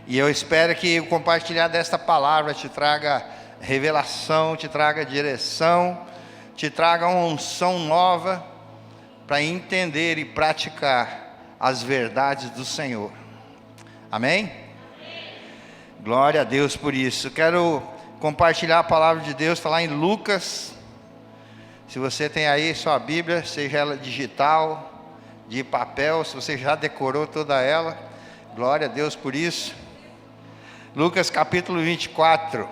E eu espero que o compartilhar desta palavra te traga revelação, te traga direção, te traga uma unção nova para entender e praticar as verdades do Senhor. Amém? Glória a Deus por isso. Quero compartilhar a palavra de Deus, falar em Lucas. Se você tem aí sua Bíblia, seja ela digital, de papel, se você já decorou toda ela, glória a Deus por isso. Lucas capítulo 24.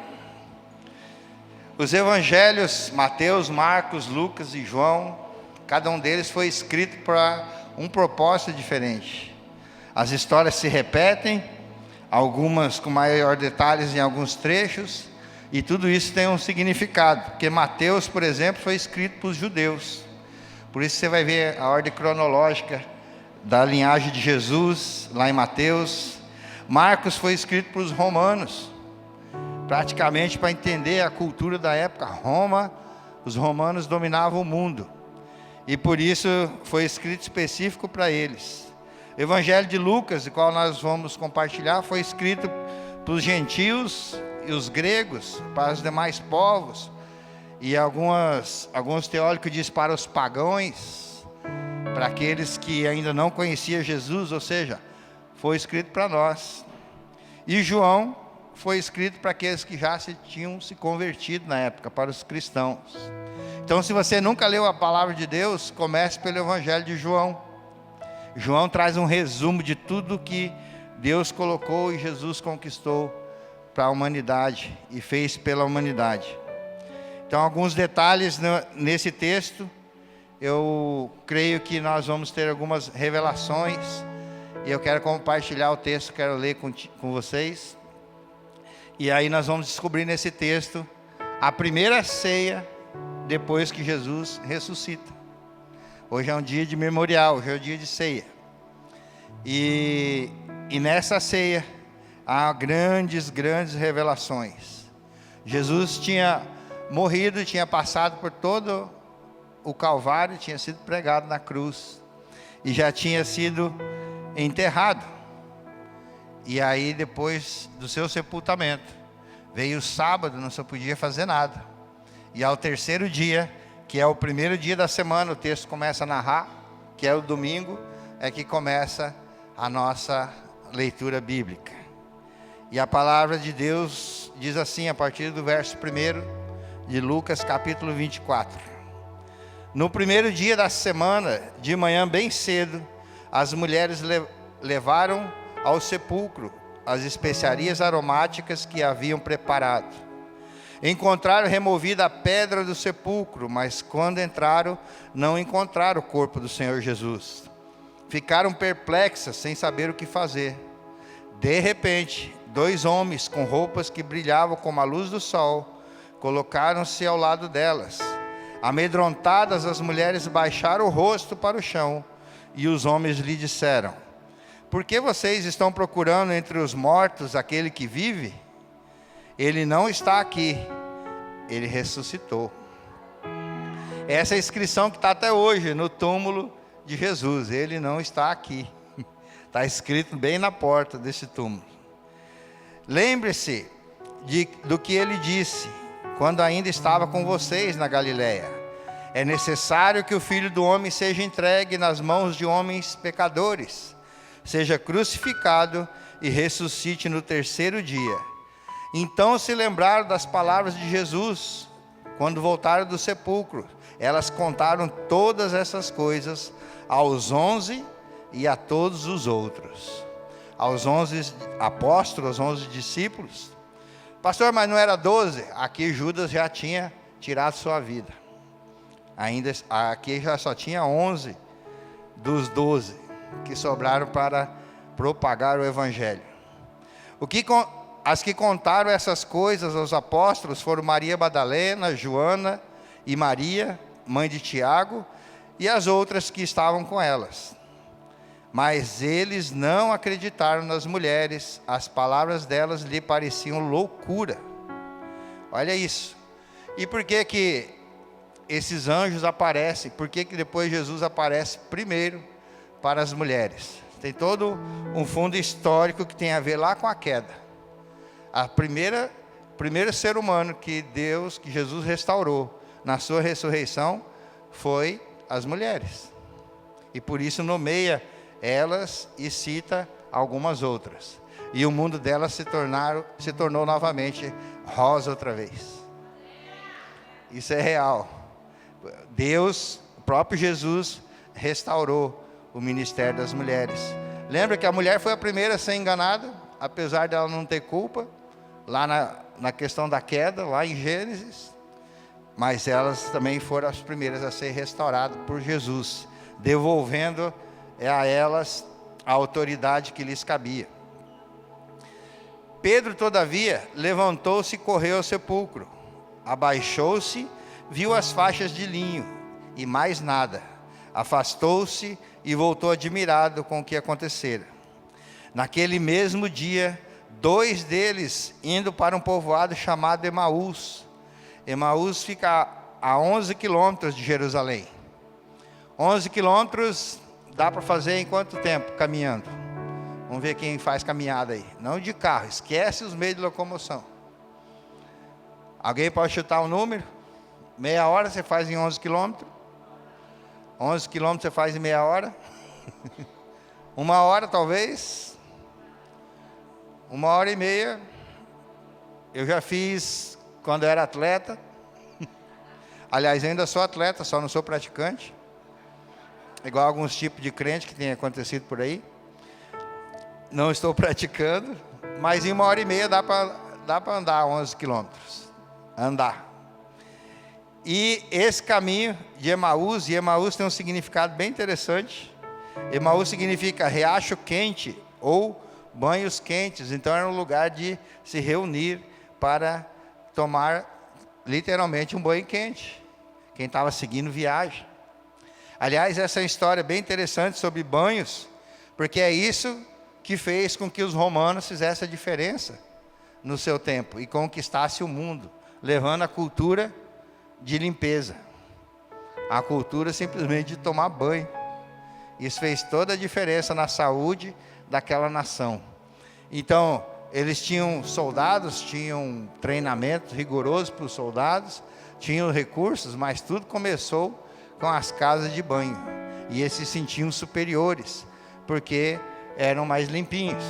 Os evangelhos, Mateus, Marcos, Lucas e João, cada um deles foi escrito para um propósito diferente. As histórias se repetem, algumas com maior detalhes em alguns trechos, e tudo isso tem um significado, porque Mateus, por exemplo, foi escrito para os judeus. Por isso você vai ver a ordem cronológica da linhagem de Jesus, lá em Mateus. Marcos foi escrito para os romanos, praticamente para entender a cultura da época. Roma, os romanos dominavam o mundo, e por isso foi escrito específico para eles. O Evangelho de Lucas, o qual nós vamos compartilhar, foi escrito para os gentios e os gregos, para os demais povos, e alguns teólogos dizem para os pagãos, para aqueles que ainda não conheciam Jesus, ou seja, foi escrito para nós. E João foi escrito para aqueles que já tinham se convertido na época, para os cristãos. Então, se você nunca leu a palavra de Deus, comece pelo Evangelho de João. João traz um resumo de tudo que Deus colocou e Jesus conquistou para a humanidade e fez pela humanidade. Então, alguns detalhes nesse texto, eu creio que nós vamos ter algumas revelações, e eu quero compartilhar o texto, quero ler com vocês. E aí nós vamos descobrir nesse texto a primeira ceia depois que Jesus ressuscita. Hoje é um dia de memorial, hoje é um dia de ceia. E nessa ceia há grandes revelações. Jesus tinha morrido, tinha passado por todo o Calvário, tinha sido pregado na cruz e já tinha sido enterrado. E aí, depois do seu sepultamento, veio o sábado, não se podia fazer nada. E ao terceiro dia, que é o primeiro dia da semana, o texto começa a narrar, que é o domingo, é que começa a nossa leitura bíblica. E a palavra de Deus diz assim, a partir do verso 1 de Lucas capítulo 24. No primeiro dia da semana, de manhã bem cedo, as mulheres levaram ao sepulcro as especiarias aromáticas que haviam preparado. Encontraram removida a pedra do sepulcro, mas quando entraram, não encontraram o corpo do Senhor Jesus. Ficaram perplexas, sem saber o que fazer. De repente, 2 homens com roupas que brilhavam como a luz do sol, colocaram-se ao lado delas. Amedrontadas, as mulheres baixaram o rosto para o chão, e os homens lhe disseram: por que vocês estão procurando entre os mortos aquele que vive? Ele não está aqui, ele ressuscitou. Essa é a inscrição que está até hoje no túmulo de Jesus. Ele não está aqui. Está escrito bem na porta desse túmulo. Lembre-se do que ele disse quando ainda estava com vocês na Galileia. É necessário que o Filho do Homem seja entregue nas mãos de homens pecadores, seja crucificado e ressuscite no terceiro dia. Então se lembraram das palavras de Jesus, quando voltaram do sepulcro. Elas contaram todas essas coisas aos 11 e a todos os outros. Aos 11 apóstolos, aos 11 discípulos. Pastor, mas não era 12? Aqui Judas já tinha tirado sua vida. Ainda aqui já só tinha 11 dos 12 que sobraram para propagar o Evangelho. As que contaram essas coisas aos apóstolos foram Maria Madalena, Joana e Maria, mãe de Tiago, e as outras que estavam com elas. Mas eles não acreditaram nas mulheres, as palavras delas lhe pareciam loucura. Olha isso. E por que esses anjos aparecem? Por que depois Jesus aparece primeiro para as mulheres? Tem todo um fundo histórico que tem a ver lá com a queda. O primeiro ser humano que Jesus restaurou na sua ressurreição foi as mulheres. E por isso nomeia elas e cita algumas outras. E o mundo delas se tornou novamente rosa outra vez. Isso é real. Deus, o próprio Jesus, restaurou o ministério das mulheres. Lembra que a mulher foi a primeira a ser enganada, apesar dela não ter culpa, lá na questão da queda, lá em Gênesis. Mas elas também foram as primeiras a ser restauradas por Jesus, devolvendo a elas a autoridade que lhes cabia. Pedro, todavia, levantou-se e correu ao sepulcro. Abaixou-se, viu as faixas de linho, e mais nada. Afastou-se e voltou admirado com o que acontecera. Naquele mesmo dia, 2 deles indo para um povoado chamado Emaús. Emaús fica a 11 quilômetros de Jerusalém. 11 quilômetros dá para fazer em quanto tempo caminhando? Vamos ver quem faz caminhada aí. Não de carro, esquece os meios de locomoção. Alguém pode chutar um número? Meia hora você faz em 11 quilômetros. 11 quilômetros você faz em meia hora. 1 hora talvez. 1h30. Eu já fiz quando eu era atleta. Aliás, ainda sou atleta, só não sou praticante. Igual alguns tipos de crente que tem acontecido por aí. Não estou praticando, mas em 1h30 dá para andar 11 quilômetros. Andar. E esse caminho de Emaús, e Emaús tem um significado bem interessante. Emaús significa riacho quente ou banhos quentes. Então era um lugar de se reunir para tomar literalmente um banho quente. Quem estava seguindo viagem. Aliás, essa é uma história bem interessante sobre banhos, porque é isso que fez com que os romanos fizessem a diferença no seu tempo e conquistassem o mundo, levando a cultura de limpeza, a cultura simplesmente de tomar banho. Isso fez toda a diferença na saúde daquela nação. Então, eles tinham soldados, tinham treinamento rigoroso para os soldados, tinham recursos, mas tudo começou com as casas de banho. E eles se sentiam superiores, porque eram mais limpinhos.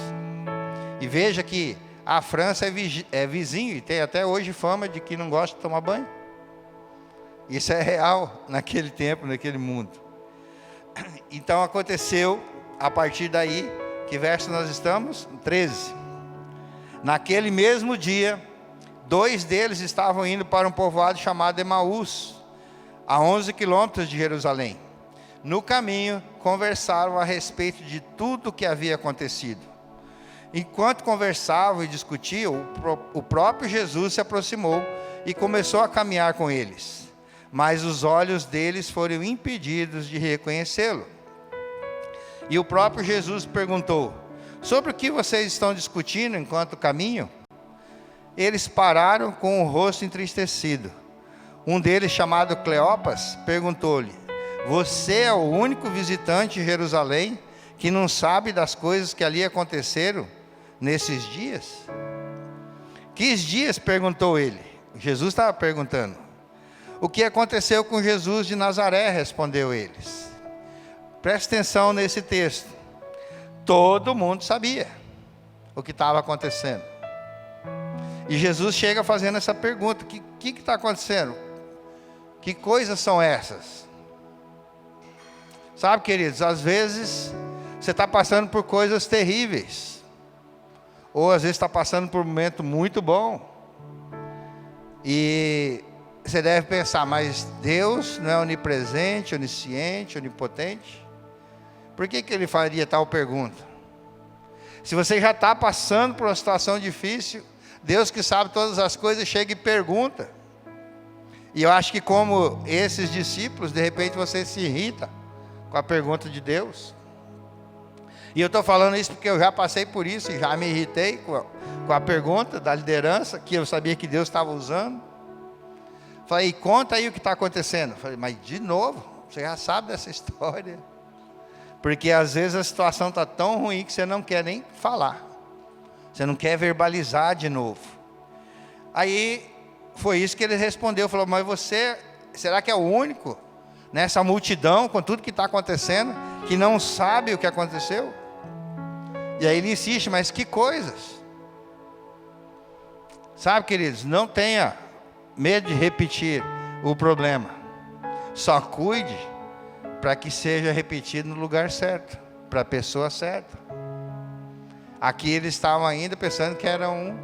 E veja que a França é vizinho, e tem até hoje fama de que não gosta de tomar banho. Isso é real naquele tempo, naquele mundo. Então aconteceu, a partir daí, que verso nós estamos? 13. Naquele mesmo dia, 2 deles estavam indo para um povoado chamado Emaús, a 11 quilômetros de Jerusalém. No caminho, conversaram a respeito de tudo o que havia acontecido. Enquanto conversavam e discutiam, o próprio Jesus se aproximou e começou a caminhar com eles. Mas os olhos deles foram impedidos de reconhecê-lo. E o próprio Jesus perguntou: sobre o que vocês estão discutindo enquanto caminham? Eles pararam com o rosto entristecido. Um deles, chamado Cleopas, perguntou-lhe: você é o único visitante em Jerusalém que não sabe das coisas que ali aconteceram nesses dias? Que dias? Perguntou ele. Jesus estava perguntando. O que aconteceu com Jesus de Nazaré? Respondeu eles. Preste atenção nesse texto. Todo mundo sabia o que estava acontecendo. E Jesus chega fazendo essa pergunta: o que está acontecendo? Que coisas são essas? Sabe, queridos, às vezes você está passando por coisas terríveis, ou às vezes está passando por um momento muito bom, e você deve pensar: mas Deus não é onipresente, onisciente, onipotente? Por que Ele faria tal pergunta? Se você já está passando por uma situação difícil, Deus que sabe todas as coisas chega e pergunta. E eu acho que como esses discípulos, de repente você se irrita com a pergunta de Deus. E eu estou falando isso porque eu já passei por isso e já me irritei com a pergunta da liderança, que eu sabia que Deus estava usando. Falei: conta aí o que está acontecendo. Falei: mas de novo, você já sabe dessa história. Porque às vezes a situação está tão ruim que você não quer nem falar. Você não quer verbalizar de novo. Aí foi isso que ele respondeu. Falou, mas você, será que é o único nessa multidão, com tudo que está acontecendo, que não sabe o que aconteceu? E aí ele insiste, mas que coisas? Sabe, queridos, não tenha medo de repetir o problema. Só cuide para que seja repetido no lugar certo, para a pessoa certa. Aqui eles estavam ainda pensando que era um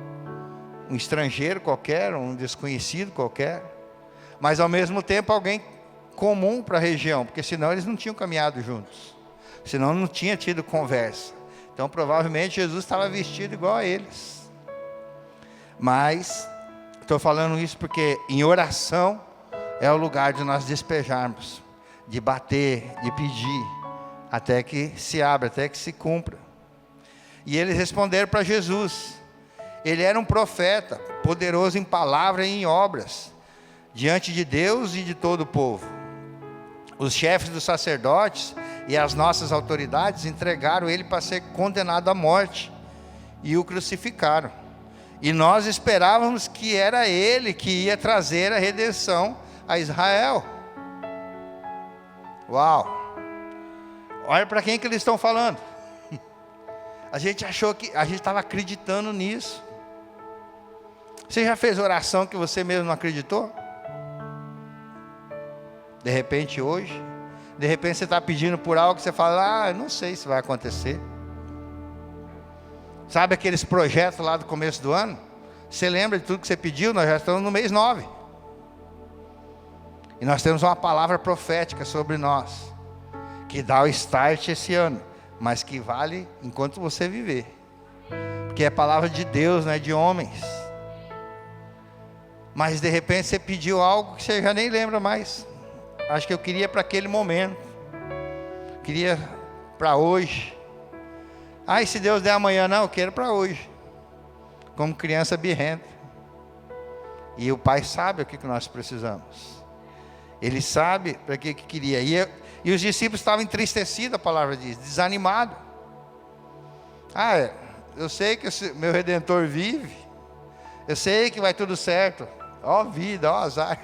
estrangeiro qualquer, um desconhecido qualquer, mas ao mesmo tempo alguém comum para a região, porque senão eles não tinham caminhado juntos, senão não tinha tido conversa. Então provavelmente Jesus estava vestido igual a eles. Mas estou falando isso porque em oração é o lugar de nós despejarmos, de bater, de pedir, até que se abra, até que se cumpra. E eles responderam para Jesus. Ele era um profeta, poderoso em palavra e em obras, diante de Deus e de todo o povo. Os chefes dos sacerdotes e as nossas autoridades entregaram ele para ser condenado à morte e o crucificaram. E nós esperávamos que era ele que ia trazer a redenção a Israel. Uau! Olha para quem que eles estão falando. A gente achou que, a gente estava acreditando nisso. Você já fez oração que você mesmo não acreditou? De repente hoje, de repente você está pedindo por algo que você fala, não sei se vai acontecer. Sabe aqueles projetos lá do começo do ano? Você lembra de tudo que você pediu? Nós já estamos no mês 9. E nós temos uma palavra profética sobre nós, que dá o start esse ano, mas que vale enquanto você viver. Porque é a palavra de Deus, não é de homens. Mas de repente você pediu algo que você já nem lembra mais. Acho que eu queria para aquele momento. Queria para hoje. E se Deus der amanhã? Não, eu quero para hoje. Como criança birrenta. E o Pai sabe o que nós precisamos. Ele sabe para que queria. E os discípulos estavam entristecidos, a palavra diz, desanimados. Eu sei que o meu Redentor vive. Eu sei que vai tudo certo. Ó vida, ó azar.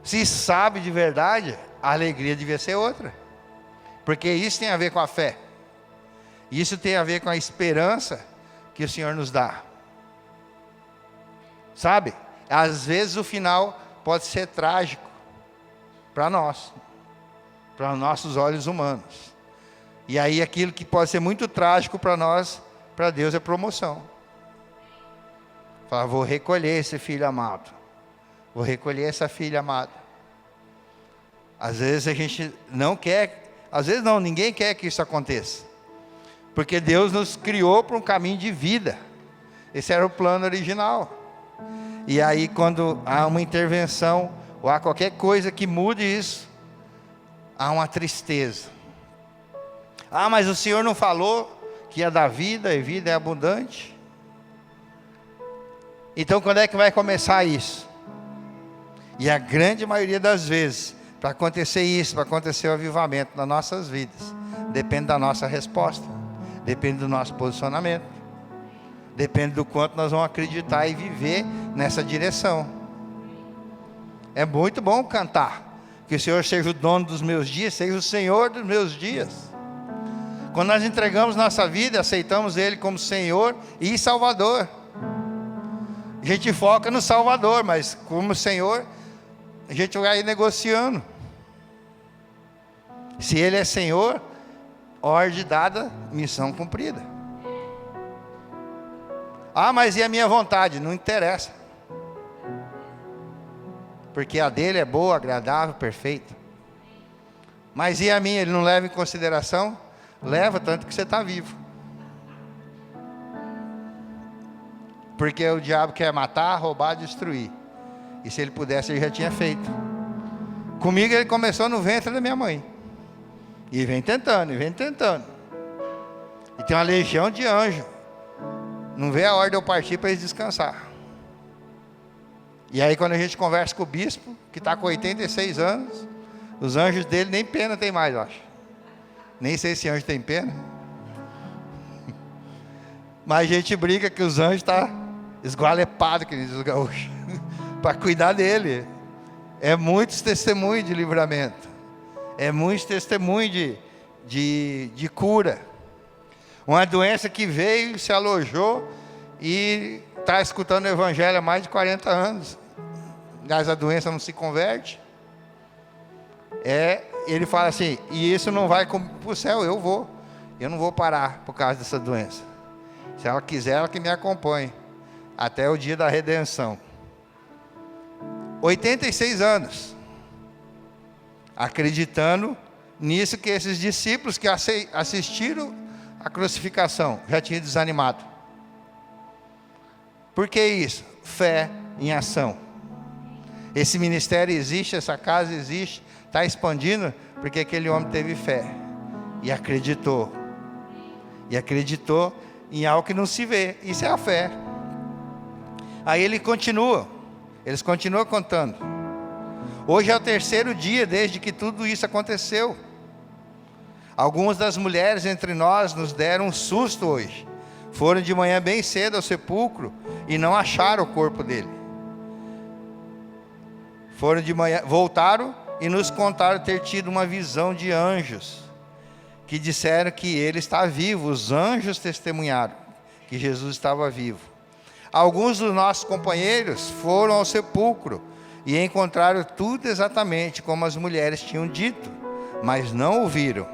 Se sabe de verdade, a alegria devia ser outra. Porque isso tem a ver com a fé. Isso tem a ver com a esperança que o Senhor nos dá. Sabe? Às vezes o final pode ser trágico para nós, para os nossos olhos humanos. E aí aquilo que pode ser muito trágico para nós, para Deus é promoção. Fala, vou recolher esse filho amado. Vou recolher essa filha amada. Às vezes a gente não quer, às vezes não, ninguém quer que isso aconteça. Porque Deus nos criou para um caminho de vida. Esse era o plano original. E aí quando há uma intervenção, ou há qualquer coisa que mude isso, há uma tristeza. Mas o Senhor não falou que ia dar vida, e vida é abundante? Então quando é que vai começar isso? E a grande maioria das vezes, para acontecer isso, para acontecer o avivamento nas nossas vidas, depende da nossa resposta, depende do nosso posicionamento, depende do quanto nós vamos acreditar e viver nessa direção. É muito bom cantar, que o Senhor seja o dono dos meus dias, seja o Senhor dos meus dias. Quando nós entregamos nossa vida, aceitamos Ele como Senhor e Salvador. A gente foca no Salvador, mas como Senhor, a gente vai negociando. Se Ele é Senhor, ordem dada, missão cumprida. Mas e a minha vontade? Não interessa. Porque a dele é boa, agradável, perfeita. Mas e a minha? Ele não leva em consideração? Leva, tanto que você está vivo. Porque o diabo quer matar, roubar, destruir. E se ele pudesse, ele já tinha feito. Comigo ele começou no ventre da minha mãe. E vem tentando, e vem tentando. E tem uma legião de anjos. Não vê a hora de eu partir para eles descansar. E aí quando a gente conversa com o bispo, que está com 86 anos, os anjos dele nem pena tem mais, eu acho. Nem sei se anjo tem pena. Mas a gente brinca que os anjos estão esgualepados, que diz os gaúchos, para cuidar dele. É muitos testemunhos de livramento. É muitos testemunhos de cura. Uma doença que veio, se alojou e está escutando o evangelho há mais de 40 anos. Mas a doença não se converte. Ele fala assim, e isso não vai para o céu, eu não vou parar por causa dessa doença. Se ela quiser, ela que me acompanhe até o dia da redenção. 86 anos, acreditando nisso que esses discípulos que assistiram a crucificação já tinham desanimado. Por que isso? Fé em ação. Esse ministério existe, essa casa existe, está expandindo, porque aquele homem teve fé e acreditou. E acreditou em algo que não se vê. Isso é a fé. Aí eles continuam contando. Hoje é o 3º dia desde que tudo isso aconteceu. Algumas das mulheres entre nós nos deram um susto hoje. Foram de manhã bem cedo ao sepulcro e não acharam o corpo dele. Foram de manhã, voltaram e nos contaram ter tido uma visão de anjos, que disseram que ele está vivo. Os anjos testemunharam que Jesus estava vivo. Alguns dos nossos companheiros foram ao sepulcro e encontraram tudo exatamente como as mulheres tinham dito, mas não ouviram.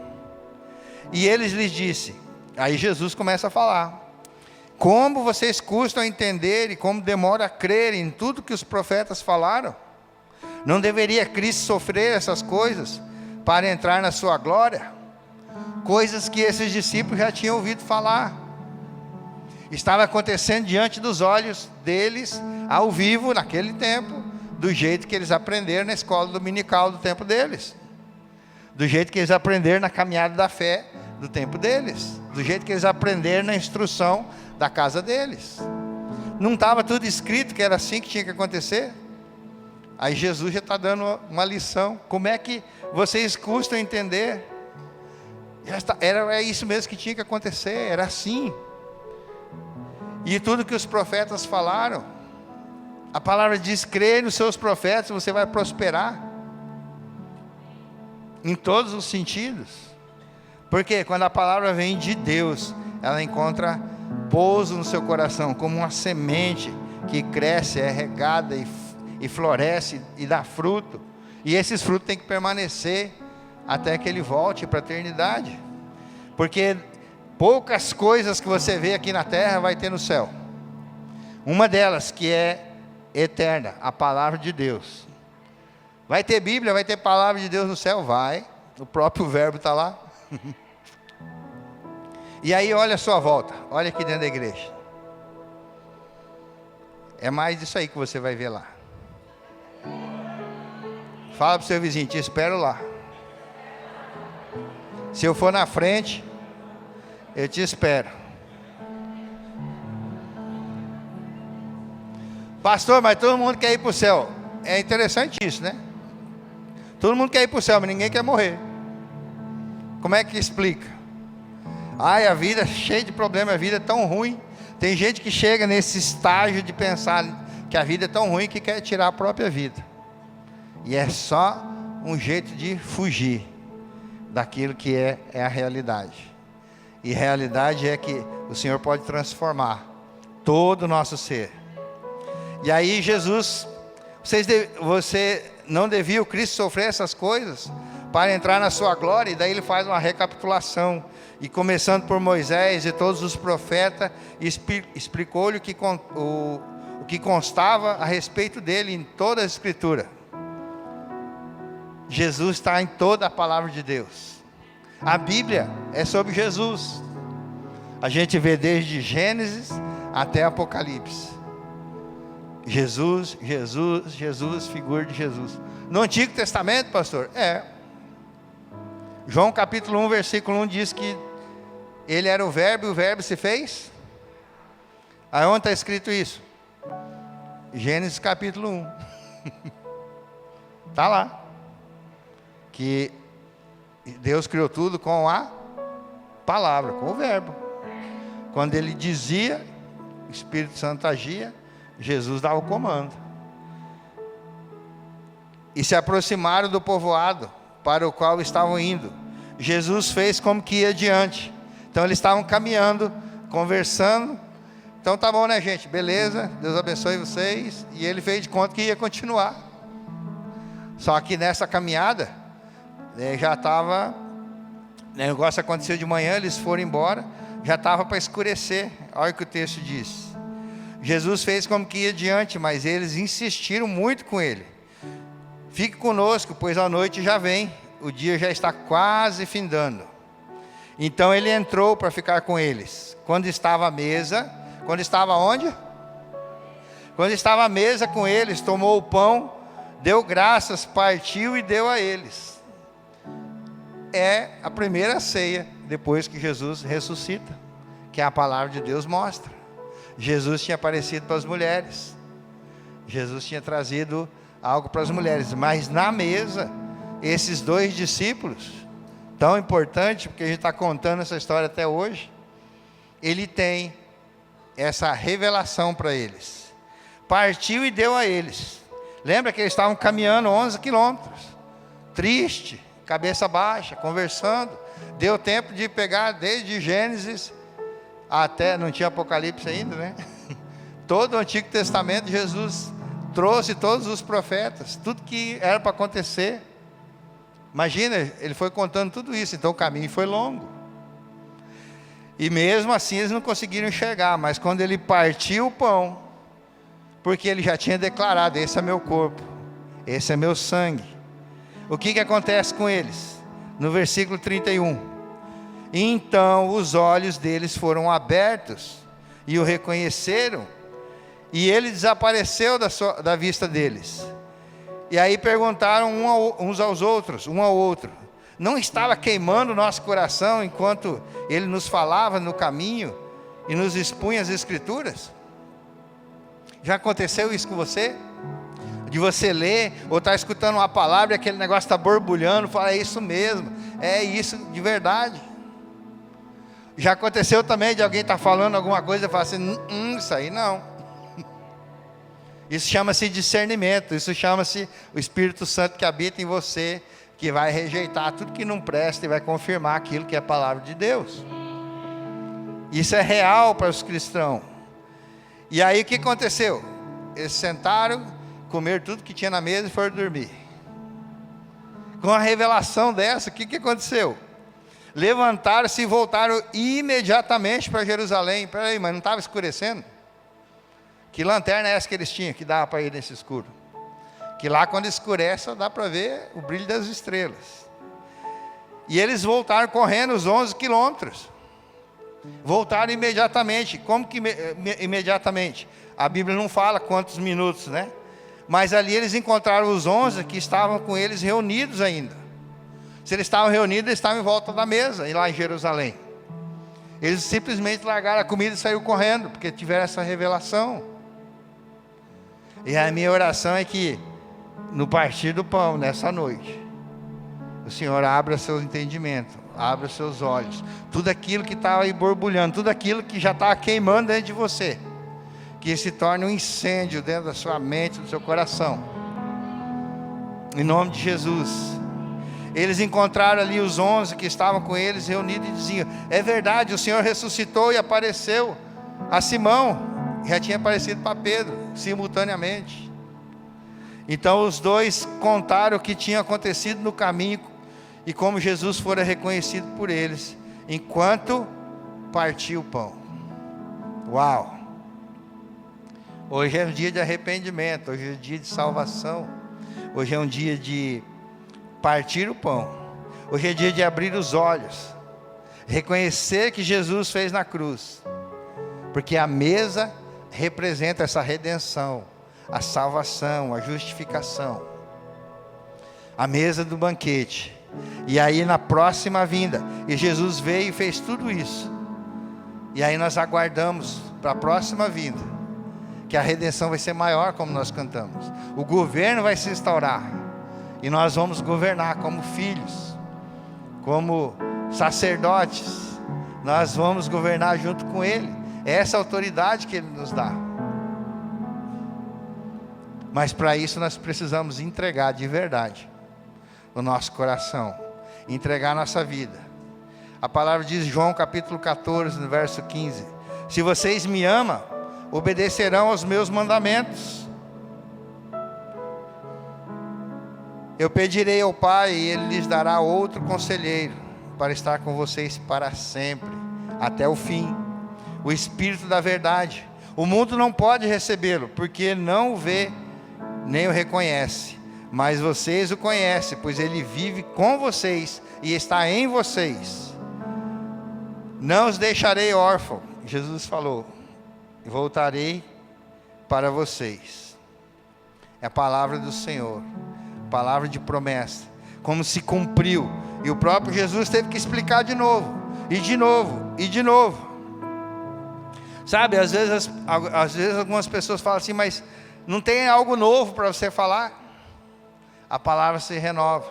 E eles lhes disse, aí Jesus começa a falar, como vocês custam a entender e como demora a crer em tudo que os profetas falaram? Não deveria Cristo sofrer essas coisas para entrar na sua glória? Coisas que esses discípulos já tinham ouvido falar. Estava acontecendo diante dos olhos deles, ao vivo, naquele tempo, do jeito que eles aprenderam na escola dominical do tempo deles. Do jeito que eles aprenderam na caminhada da fé do tempo deles. Do jeito que eles aprenderam na instrução da casa deles. Não estava tudo escrito que era assim que tinha que acontecer? Aí Jesus já está dando uma lição. Como é que vocês custam entender? Era isso mesmo que tinha que acontecer, era assim. E tudo que os profetas falaram, a palavra diz, crê nos seus profetas, você vai prosperar. Em todos os sentidos. Porque quando a palavra vem de Deus, ela encontra pouso no seu coração, como uma semente que cresce, é regada e floresce e dá fruto. E esses frutos têm que permanecer até que ele volte para a eternidade. Porque poucas coisas que você vê aqui na terra vai ter no céu. Uma delas que é eterna, a palavra de Deus. Vai ter Bíblia, vai ter palavra de Deus no céu? Vai. O próprio verbo está lá. E aí olha a sua volta, olha aqui dentro da igreja. É mais disso aí que você vai ver lá. Fala para o seu vizinho, te espero lá. Se eu for na frente, eu te espero. Pastor, mas todo mundo quer ir para o céu. É interessante isso, né? Todo mundo quer ir para o céu, mas ninguém quer morrer. Como é que explica? Ai, a vida é cheia de problemas, a vida é tão ruim. Tem gente que chega nesse estágio de pensar que a vida é tão ruim que quer tirar a própria vida. E é só um jeito de fugir daquilo que é a realidade. E realidade é que o Senhor pode transformar todo o nosso ser. E aí Jesus, você não devia o Cristo sofrer essas coisas para entrar na sua glória? E daí ele faz uma recapitulação. E começando por Moisés e todos os profetas, explicou-lhe o que constava a respeito dele em toda a Escritura. Jesus está em toda a palavra de Deus. A Bíblia é sobre Jesus. A gente vê desde Gênesis até Apocalipse. Jesus, Jesus, Jesus, figura de Jesus. No Antigo Testamento, pastor? João capítulo 1, versículo 1 diz que ele era o verbo e o verbo se fez. Aonde está escrito isso? Gênesis capítulo 1. Está lá. Que Deus criou tudo com a palavra, com o verbo. Quando ele dizia, o Espírito Santo agia, Jesus dava o comando. E se aproximaram do povoado para o qual estavam indo. Jesus fez como que ia adiante. Então eles estavam caminhando, conversando. Então tá bom, né, gente? Beleza, Deus abençoe vocês. E ele fez de conta que ia continuar. Só que nessa caminhada, já estava, o negócio aconteceu de manhã, eles foram embora, já estava para escurecer. Olha o que o texto diz. Jesus fez como que ia adiante, mas eles insistiram muito com ele. Fique conosco, pois a noite já vem, o dia já está quase findando. Então ele entrou para ficar com eles. Quando estava à mesa, quando estava onde? Quando estava à mesa com eles, tomou o pão, deu graças, partiu e deu a eles. É a primeira ceia depois que Jesus ressuscita, que a palavra de Deus mostra. Jesus tinha aparecido para as mulheres. Jesus tinha trazido algo para as mulheres, mas na mesa, esses dois discípulos, tão importante, porque a gente está contando essa história até hoje, ele tem essa revelação para eles. Partiu e deu a eles. Lembra que eles estavam caminhando 11 quilômetros, triste, cabeça baixa, conversando. Deu tempo de pegar desde Gênesis até, não tinha Apocalipse ainda, né? Todo o Antigo Testamento, Jesus trouxe todos os profetas, tudo que era para acontecer. Imagina, ele foi contando tudo isso, então o caminho foi longo. E mesmo assim eles não conseguiram enxergar, mas quando ele partiu o pão, porque ele já tinha declarado, esse é meu corpo, esse é meu sangue. O que acontece com eles? No versículo 31. Então os olhos deles foram abertos, e o reconheceram, e ele desapareceu da vista deles. E aí perguntaram uns aos outros, um ao outro: não estava queimando o nosso coração enquanto ele nos falava no caminho e nos expunha as Escrituras? Já aconteceu isso com você? De você ler ou estar escutando uma palavra e aquele negócio está borbulhando, fala, é isso mesmo, é isso de verdade. Já aconteceu também de alguém estar falando alguma coisa e falar assim, isso aí não. Isso chama-se discernimento, isso chama-se o Espírito Santo que habita em você, que vai rejeitar tudo que não presta e vai confirmar aquilo que é a palavra de Deus. Isso é real para os cristãos. E aí o que aconteceu? Eles sentaram, comeram tudo que tinha na mesa e foram dormir. Com a revelação dessa, o que aconteceu? Levantaram-se e voltaram imediatamente para Jerusalém. Peraí, mas não estava escurecendo? Que lanterna é essa que eles tinham, que dava para ir nesse escuro? Que lá quando escurece, só dá para ver o brilho das estrelas. E eles voltaram correndo os 11 quilômetros. Voltaram imediatamente. Como que imediatamente? A Bíblia não fala quantos minutos, né? Mas ali eles encontraram os 11 que estavam com eles reunidos ainda. Se eles estavam reunidos, eles estavam em volta da mesa, lá em Jerusalém. Eles simplesmente largaram a comida e saíram correndo, porque tiveram essa revelação. E a minha oração é que, no partir do pão, nessa noite, o Senhor abra seus entendimentos, abra seus olhos. Tudo aquilo que estava aí borbulhando, tudo aquilo que já estava queimando dentro de você, que se torne um incêndio dentro da sua mente, do seu coração. Em nome de Jesus. Eles encontraram ali os 11 que estavam com eles reunidos e diziam, é verdade, o Senhor ressuscitou e apareceu a Simão. Já tinha aparecido para Pedro, simultaneamente. Então os dois contaram o que tinha acontecido no caminho e como Jesus fora reconhecido por eles, enquanto partia o pão. Uau! Hoje é um dia de arrependimento, hoje é um dia de salvação, hoje é um dia de partir o pão, hoje é dia de abrir os olhos, reconhecer que Jesus fez na cruz, porque a mesa representa essa redenção, a salvação, a justificação, a mesa do banquete. E aí na próxima vinda, e Jesus veio e fez tudo isso, e aí nós aguardamos para a próxima vinda, que a redenção vai ser maior, como nós cantamos, o governo vai se instaurar, e nós vamos governar como filhos, como sacerdotes, nós vamos governar junto com Ele. É essa autoridade que Ele nos dá. Mas para isso nós precisamos entregar de verdade o nosso coração, entregar a nossa vida. A palavra diz, João capítulo 14, no verso 15: se vocês me amam, obedecerão aos meus mandamentos. Eu pedirei ao Pai e Ele lhes dará outro conselheiro para estar com vocês para sempre, até o fim, o Espírito da verdade. O mundo não pode recebê-lo, porque não o vê nem o reconhece, mas vocês o conhecem, pois Ele vive com vocês e está em vocês. Não os deixarei órfãos, Jesus falou, voltarei para vocês. É a palavra do Senhor, palavra de promessa, como se cumpriu. E o próprio Jesus teve que explicar de novo, e de novo, e de novo. Sabe, às vezes algumas pessoas falam assim, mas não tem algo novo para você falar? A palavra se renova.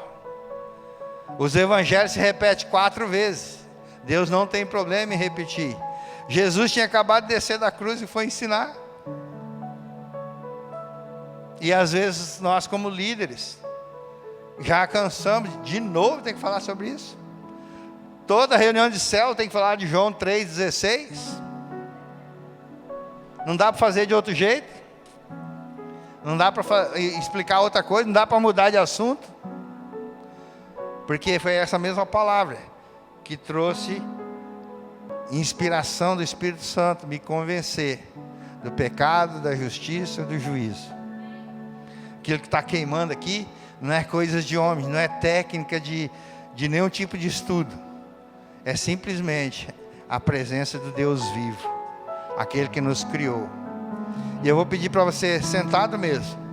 Os evangelhos se repetem 4 vezes. Deus não tem problema em repetir. Jesus tinha acabado de descer da cruz e foi ensinar. E às vezes nós, como líderes, já cansamos de novo ter que falar sobre isso. Toda reunião de céu tem que falar de João 3,16. Não dá para fazer de outro jeito. Não dá para explicar outra coisa. Não dá para mudar de assunto. Porque foi essa mesma palavra que trouxe inspiração do Espírito Santo, me convencer do pecado, da justiça e do juízo. Aquilo que está queimando aqui não é coisas de homens, não é técnica de nenhum tipo de estudo. É simplesmente a presença do Deus vivo, aquele que nos criou. E eu vou pedir para você, sentado mesmo,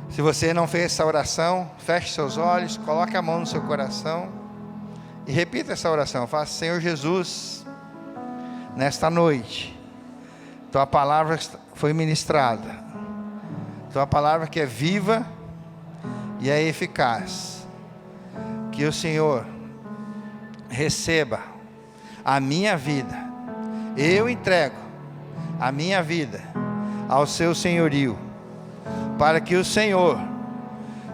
se você não fez essa oração, feche seus olhos, coloque a mão no seu coração e repita essa oração. Faça: Senhor Jesus, nesta noite, Tua palavra foi ministrada, Tua palavra que é viva e é eficaz. Que o Senhor receba a minha vida. Eu entrego a minha vida ao seu senhorio, para que o Senhor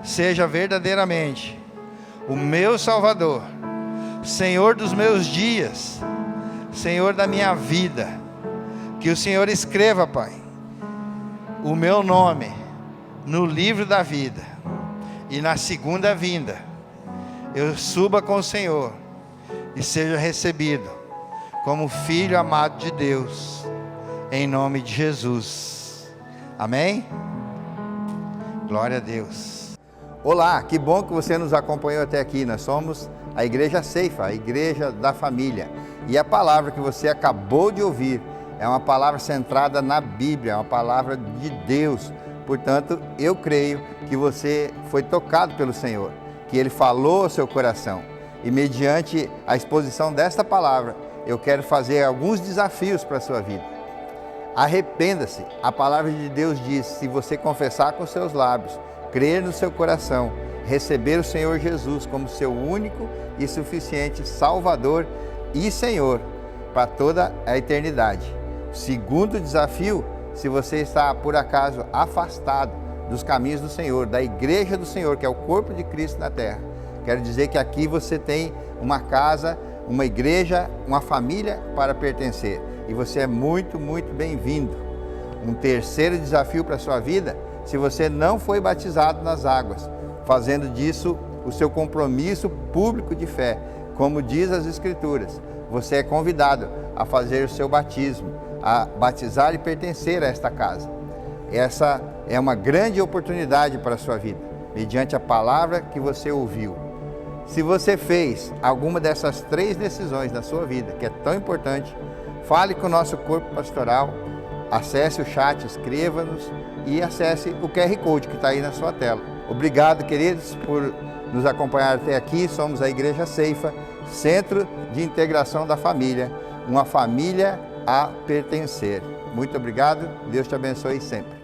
seja verdadeiramente o meu Salvador, Senhor dos meus dias, Senhor da minha vida. Que o Senhor escreva, Pai, o meu nome no livro da vida, e na segunda vinda eu suba com o Senhor e seja recebido como filho amado de Deus, em nome de Jesus. Amém? Glória a Deus. Olá, que bom que você nos acompanhou até aqui. Nós somos a Igreja Ceifa, a Igreja da Família. E a palavra que você acabou de ouvir é uma palavra centrada na Bíblia, é uma palavra de Deus. Portanto, eu creio que você foi tocado pelo Senhor, que Ele falou ao seu coração. E mediante a exposição desta palavra, eu quero fazer alguns desafios para a sua vida. Arrependa-se. A palavra de Deus diz: se você confessar com seus lábios, crer no seu coração, receber o Senhor Jesus como seu único e suficiente Salvador e Senhor para toda a eternidade. Segundo desafio: se você está por acaso afastado dos caminhos do Senhor, da igreja do Senhor, que é o corpo de Cristo na terra, quero dizer que aqui você tem uma casa, uma igreja, uma família para pertencer. E você é muito, muito bem-vindo. Um terceiro desafio para a sua vida: se você não foi batizado nas águas, fazendo disso o seu compromisso público de fé, como diz as Escrituras, você é convidado a fazer o seu batismo, a batizar e pertencer a esta casa. Essa é uma grande oportunidade para a sua vida, mediante a palavra que você ouviu. Se você fez alguma dessas 3 decisões na sua vida, que é tão importante, fale com o nosso corpo pastoral, acesse o chat, escreva-nos e acesse o QR Code que está aí na sua tela. Obrigado, queridos, por nos acompanhar até aqui. Somos a Igreja Ceifa, Centro de Integração da Família, uma família a pertencer. Muito obrigado, Deus te abençoe sempre.